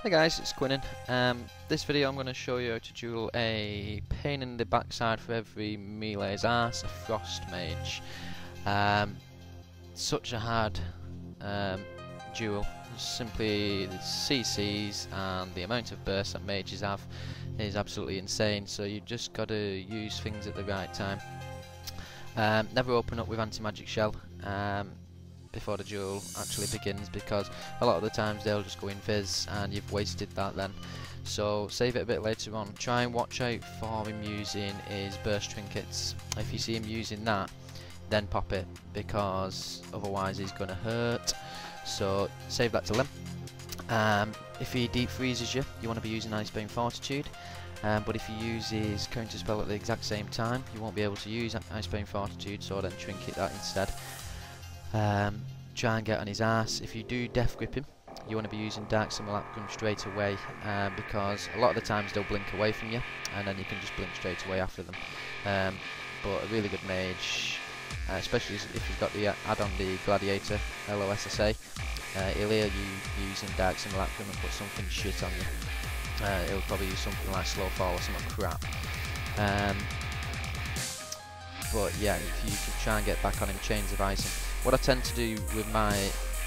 Hey guys, it's Quinnan. This video I'm going to show you how to duel a pain in the backside for every melee's arse, a frost mage. Such a hard duel. Simply the CCs and the amount of bursts that mages have is absolutely insane, so you've just got to use things at the right time. Never open up with anti-magic shell before the duel actually begins, because a lot of the times they'll just go in fizz and you've wasted that then. So save it a bit later on. Try and watch out for him using his burst trinkets. If you see him using that, then pop it, because otherwise he's going to hurt. So save that till then. If he deep freezes you, you want to be using Icebound Fortitude. But if he uses counter spell at the exact same time, you won't be able to use Icebound Fortitude, so then trinket that instead. Try and get on his ass. If you do death grip him, you want to be using Dark Simulacrum straight away, because a lot of the times they'll blink away from you and then you can just blink straight away after them. But a really good mage, especially if you've got the add-on the Gladiator LOSSA, he'll hear you using Dark Simulacrum and put something shit on you. He'll probably use something like Slow Fall or something crap. But yeah, if you can try and get back on him, Chains of Ice him. What I tend to do with my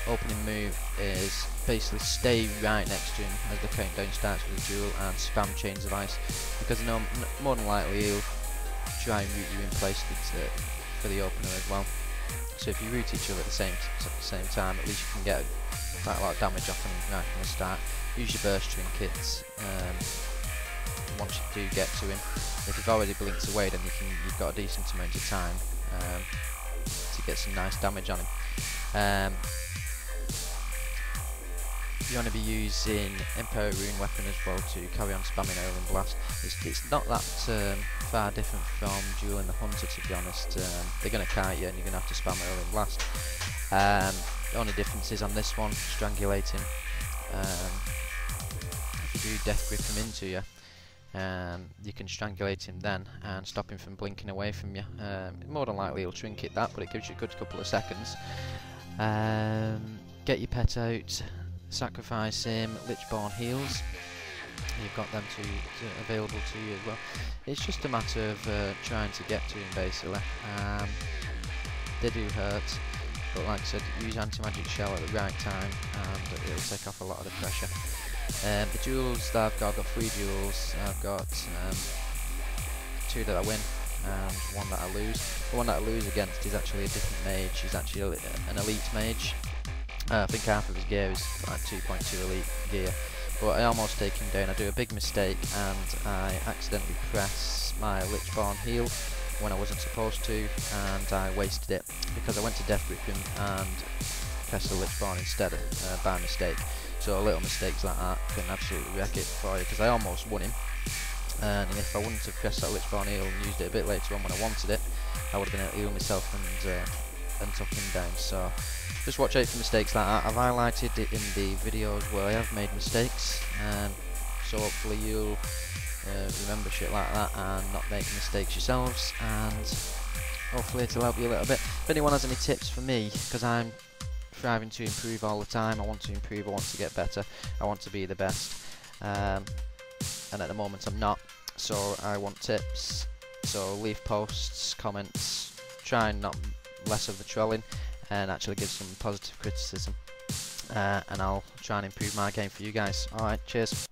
opening move is basically stay right next to him as the countdown starts with the duel and spam Chains of Ice, because I know more than likely he'll try and root you in place for the opener as well. So if you root each other at the same time, at least you can get quite a lot of damage off him right from the start. Use your burst trinkets once you do get to him. If you've already blinked away, then you've got a decent amount of time to get some nice damage on him. You want to be using Emperor Rune weapon as well to carry on spamming Hurling Blast. It's not that far different from dueling the Hunter, to be honest. They're going to kite you and you're going to have to spam Hurling Blast. The only difference is on this one, strangulate him. If you do death grip him into you, you can strangulate him then and stop him from blinking away from you. More than likely he'll trinket that, but it gives you a good couple of seconds. Get your pet out, sacrifice him, Lichborn heals. You've got them available to you as well. It's just a matter of trying to get to him basically. They do hurt, but like I said, use anti-magic shell at the right time and it'll take off a lot of the pressure. The duels that I've got 3 duels. I've got 2 that I win and 1 that I lose. The one that I lose against is actually a different mage. He's actually an elite mage. I think half of his gear is like 2.2 elite gear, but I almost take him down. I do a big mistake and I accidentally press my Lichborn heal when I wasn't supposed to, and I wasted it because I went to death grip him and pressed the Lichborn instead by mistake. So little mistakes like that can absolutely wreck it for you, because I almost won him, and if I wouldn't have pressed that Lichborn heal and used it a bit later on when I wanted it, I would have been able to heal myself and took him down. So just watch out for mistakes like that. I've highlighted it in the videos where I have made mistakes, so hopefully you'll remember shit like that and not make mistakes yourselves, and hopefully it'll help you a little bit. If anyone has any tips for me, because I'm striving to improve all the time, I want to improve, I want to get better, I want to be the best, and at the moment I'm not, so I want tips. So leave posts, comments, try and not less of the trolling and actually give some positive criticism, and I'll try and improve my game for you guys. Alright, cheers.